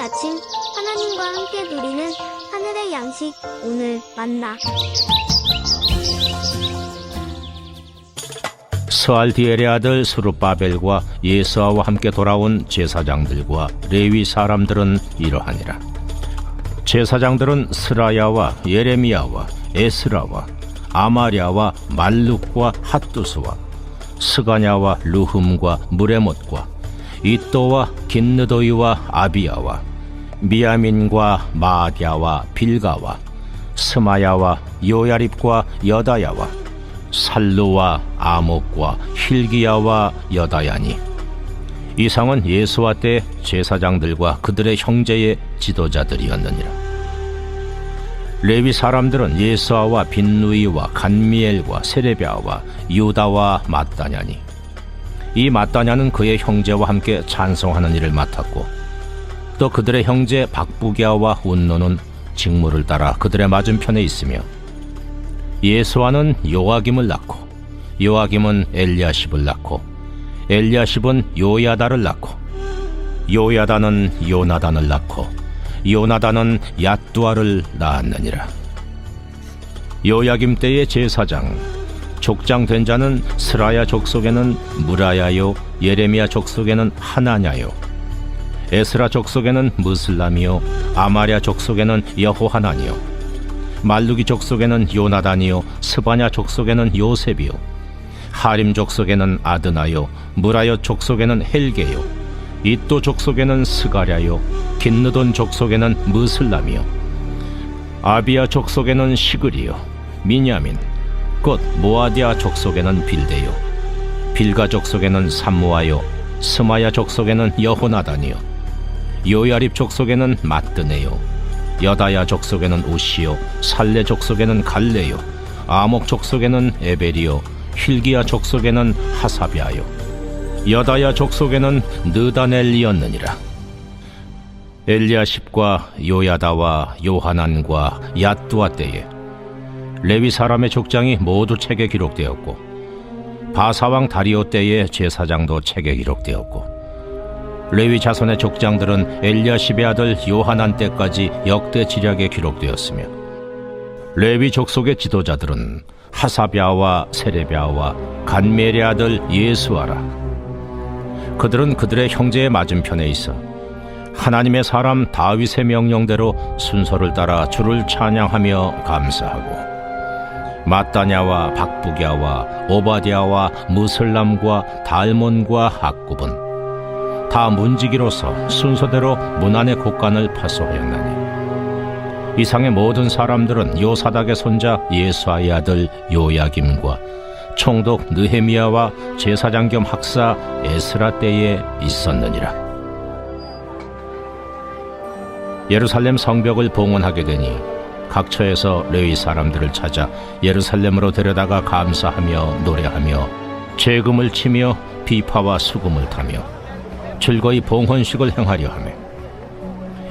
아침 하나님과 함께 누리는 하늘의 양식 오늘 만나. 스알디엘의 아들 스룹바벨과 예수아와 함께 돌아온 제사장들과 레위 사람들은 이러하니라. 제사장들은 스라야와 예레미야와 에스라와 아마랴와 말룩과 핫두스와 스가냐와 르흠과 무레못과 이또와 긴느도이와 아비야와 미야민과 마아디아와 빌가와 스마야와 요야립과 여다야와 살루와 아목과 힐기야와 여다야니, 이상은 예수와 때 제사장들과 그들의 형제의 지도자들이었느니라. 레위 사람들은 예수아와 빈누이와 간미엘과 세레비아와 유다와 마따냐니, 이 마따냐는 그의 형제와 함께 찬송하는 일을 맡았고, 또 그들의 형제 박부기야와 운노는 직무를 따라 그들의 맞은편에 있으며, 예수아는 요아김을 낳고, 요아김은 엘리야십을 낳고, 엘리야십은 요야다를 낳고, 요야다는 요나단을 낳고, 요나단은 얏두아를 낳았느니라. 요야김 때의 제사장, 족장 된 자는 스라야 족속에는 무라야요, 예레미야 족속에는 하나냐요, 에스라 족속에는 무슬람이요, 아마랴 족속에는 여호하나니요, 말루기 족속에는 요나단이요, 스바냐 족속에는 요셉이요, 하림 족속에는 아드나요, 무라여 족속에는 헬게요, 이또 족속에는 스가랴요, 긴느돈 족속에는 무슬람이요, 아비야 족속에는 시그리요, 미냐민 곧 모아디아 족속에는 빌데요, 빌가 족속에는 삼무아요, 스마야 족속에는 여호나단이요, 요야립 족속에는 마뜨네요, 여다야 족속에는 우시요, 살레 족속에는 갈레요, 아목 족속에는 에벨이요, 힐기야 족속에는 하사비아요, 여다야 족속에는 느다넬리였느니라. 엘리야십과 요야다와 요하난과 얏두아 때에 레위 사람의 족장이 모두 책에 기록되었고, 바사왕 다리오 때의 제사장도 책에 기록되었고, 레위 자손의 족장들은 엘리야십의 아들 요하난 때까지 역대 지략에 기록되었으며, 레위 족속의 지도자들은 하사비아와 세레비아와 간멜의 아들 예수아라. 그들은 그들의 형제의 맞은편에 있어 하나님의 사람 다윗의 명령대로 순서를 따라 주를 찬양하며 감사하고, 마따냐와 박부기야와 오바디아와 무슬람과 달몬과 악굽은 다 문지기로서 순서대로 문안의 곡간을 파수하였나니, 이상의 모든 사람들은 요사닥의 손자 예수아의 아들 요야김과 총독 느헤미야와 제사장 겸 학사 에스라 때에 있었느니라. 예루살렘 성벽을 봉헌하게 되니 각처에서 레위 사람들을 찾아 예루살렘으로 데려다가 감사하며 노래하며 재금을 치며 비파와 수금을 타며 즐거이 봉헌식을 행하려 하며,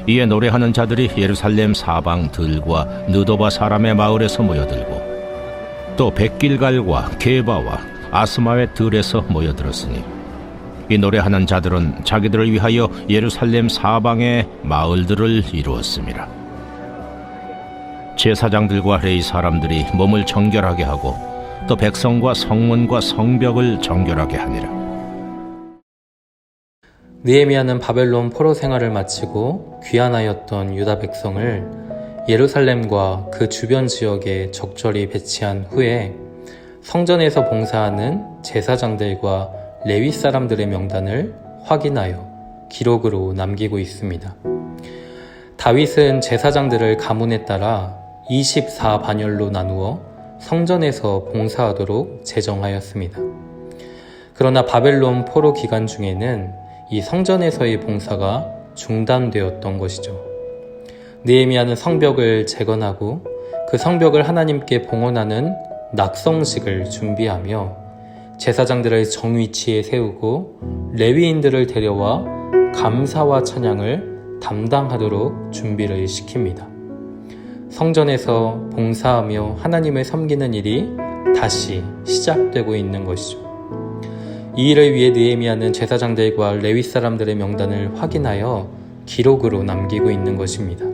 이에 노래하는 자들이 예루살렘 사방 들과 느도바 사람의 마을에서 모여들고, 또 백길갈과 게바와 아스마의 들에서 모여들었으니, 이 노래하는 자들은 자기들을 위하여 예루살렘 사방의 마을들을 이루었습니다. 제사장들과 레위 사람들이 몸을 정결하게 하고, 또 백성과 성문과 성벽을 정결하게 하니라. 느헤미야는 바벨론 포로 생활을 마치고 귀환하였던 유다 백성을 예루살렘과 그 주변 지역에 적절히 배치한 후에 성전에서 봉사하는 제사장들과 레위 사람들의 명단을 확인하여 기록으로 남기고 있습니다. 다윗은 제사장들을 가문에 따라 24반열로 나누어 성전에서 봉사하도록 제정하였습니다. 그러나 바벨론 포로 기간 중에는 이 성전에서의 봉사가 중단되었던 것이죠. 느헤미야는 성벽을 재건하고 그 성벽을 하나님께 봉헌하는 낙성식을 준비하며 제사장들을 정위치에 세우고 레위인들을 데려와 감사와 찬양을 담당하도록 준비를 시킵니다. 성전에서 봉사하며 하나님을 섬기는 일이 다시 시작되고 있는 것이죠. 이 일을 위해 느헤미야는 제사장들과 레위 사람들의 명단을 확인하여 기록으로 남기고 있는 것입니다.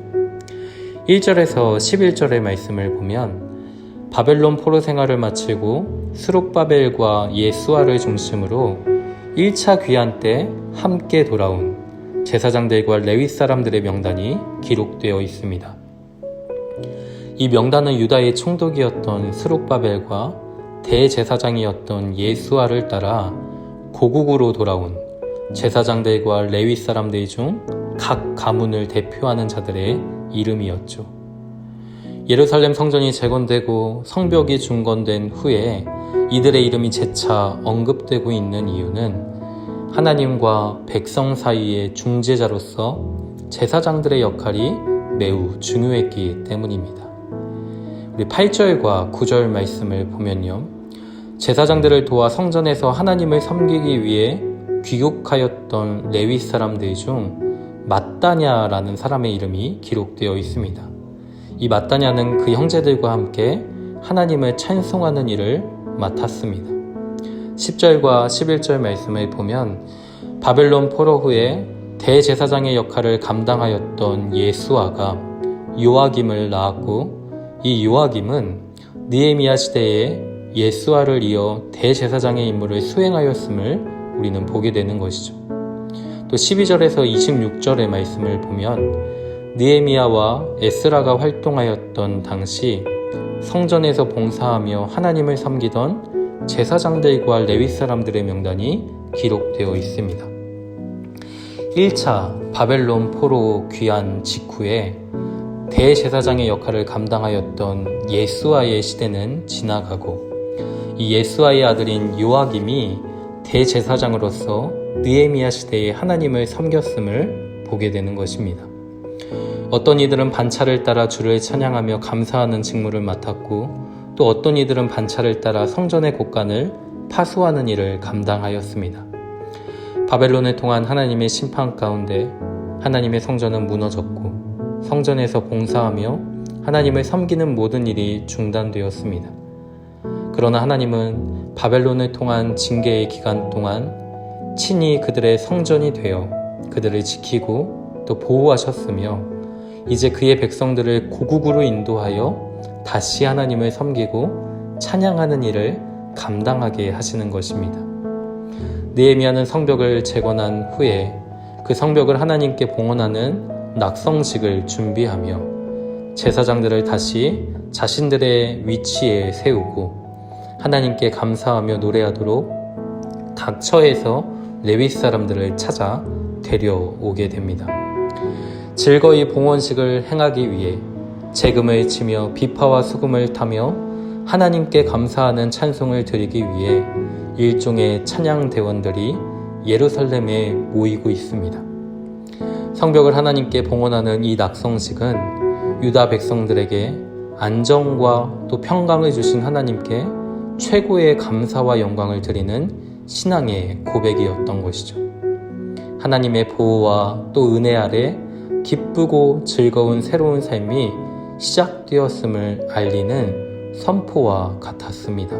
1절에서 11절의 말씀을 보면 바벨론 포로 생활을 마치고 스룹바벨과 예수아를 중심으로 1차 귀환 때 함께 돌아온 제사장들과 레위 사람들의 명단이 기록되어 있습니다. 이 명단은 유다의 총독이었던 스룹바벨과 대제사장이었던 예수아를 따라 고국으로 돌아온 제사장들과 레위 사람들 중 각 가문을 대표하는 자들의 이름이었죠. 예루살렘 성전이 재건되고 성벽이 중건된 후에 이들의 이름이 재차 언급되고 있는 이유는 하나님과 백성 사이의 중재자로서 제사장들의 역할이 매우 중요했기 때문입니다. 우리 8절과 9절 말씀을 보면요, 제사장들을 도와 성전에서 하나님을 섬기기 위해 귀국하였던 레위 사람들 중 마따냐라는 사람의 이름이 기록되어 있습니다. 이 마따냐는 그 형제들과 함께 하나님을 찬송하는 일을 맡았습니다. 10절과 11절 말씀을 보면 바벨론 포로 후에 대제사장의 역할을 감당하였던 예수아가 요아김을 낳았고, 이 요아김은 느헤미야 시대에 예수아를 이어 대제사장의 임무를 수행하였음을 우리는 보게 되는 것이죠. 또 12절에서 26절의 말씀을 보면 느헤미야와 에스라가 활동하였던 당시 성전에서 봉사하며 하나님을 섬기던 제사장들과 레위 사람들의 명단이 기록되어 있습니다. 1차 바벨론 포로 귀환 직후에 대제사장의 역할을 감당하였던 예수아의 시대는 지나가고, 이 예수아의 아들인 요아김이 대제사장으로서 느헤미야 시대에 하나님을 섬겼음을 보게 되는 것입니다. 어떤 이들은 반차를 따라 주를 찬양하며 감사하는 직무를 맡았고, 또 어떤 이들은 반차를 따라 성전의 곳간을 파수하는 일을 감당하였습니다. 바벨론을 통한 하나님의 심판 가운데 하나님의 성전은 무너졌고, 성전에서 봉사하며 하나님을 섬기는 모든 일이 중단되었습니다. 그러나 하나님은 바벨론을 통한 징계의 기간 동안 친히 그들의 성전이 되어 그들을 지키고 또 보호하셨으며, 이제 그의 백성들을 고국으로 인도하여 다시 하나님을 섬기고 찬양하는 일을 감당하게 하시는 것입니다. 느헤미야는 성벽을 재건한 후에 그 성벽을 하나님께 봉헌하는 낙성식을 준비하며 제사장들을 다시 자신들의 위치에 세우고 하나님께 감사하며 노래하도록 각 처에서 레위 사람들을 찾아 데려오게 됩니다. 즐거이 봉헌식을 행하기 위해 재금을 치며 비파와 수금을 타며 하나님께 감사하는 찬송을 드리기 위해 일종의 찬양 대원들이 예루살렘에 모이고 있습니다. 성벽을 하나님께 봉헌하는 이 낙성식은 유다 백성들에게 안정과 또 평강을 주신 하나님께 최고의 감사와 영광을 드리는 신앙의 고백이었던 것이죠. 하나님의 보호와 또 은혜 아래 기쁘고 즐거운 새로운 삶이 시작되었음을 알리는 선포와 같았습니다.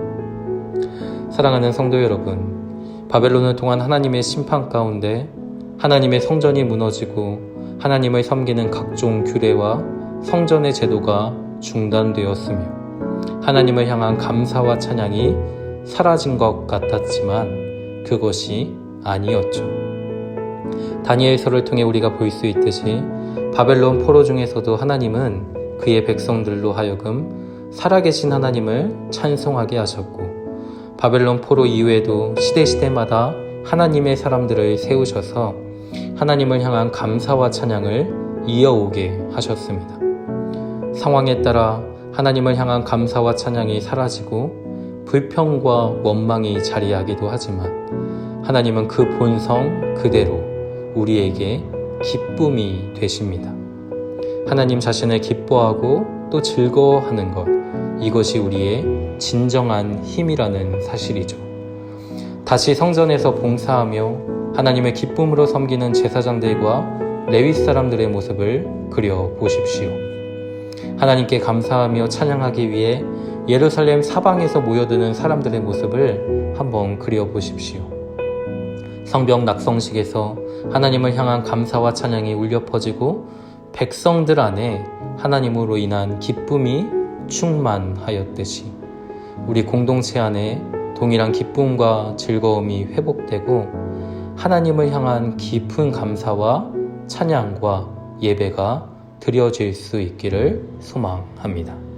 사랑하는 성도 여러분, 바벨론을 통한 하나님의 심판 가운데 하나님의 성전이 무너지고 하나님을 섬기는 각종 규례와 성전의 제도가 중단되었으며 하나님을 향한 감사와 찬양이 사라진 것 같았지만 그것이 아니었죠. 다니엘서를 통해 우리가 볼 수 있듯이 바벨론 포로 중에서도 하나님은 그의 백성들로 하여금 살아계신 하나님을 찬송하게 하셨고, 바벨론 포로 이후에도 시대시대마다 하나님의 사람들을 세우셔서 하나님을 향한 감사와 찬양을 이어오게 하셨습니다. 상황에 따라 하나님을 향한 감사와 찬양이 사라지고 불평과 원망이 자리하기도 하지만 하나님은 그 본성 그대로 우리에게 기쁨이 되십니다. 하나님 자신을 기뻐하고 또 즐거워하는 것, 이것이 우리의 진정한 힘이라는 사실이죠. 다시 성전에서 봉사하며 하나님의 기쁨으로 섬기는 제사장들과 레위 사람들의 모습을 그려보십시오. 하나님께 감사하며 찬양하기 위해 예루살렘 사방에서 모여드는 사람들의 모습을 한번 그려보십시오. 성벽 낙성식에서 하나님을 향한 감사와 찬양이 울려 퍼지고 백성들 안에 하나님으로 인한 기쁨이 충만하였듯이 우리 공동체 안에 동일한 기쁨과 즐거움이 회복되고 하나님을 향한 깊은 감사와 찬양과 예배가 드려질 수 있기를 소망합니다.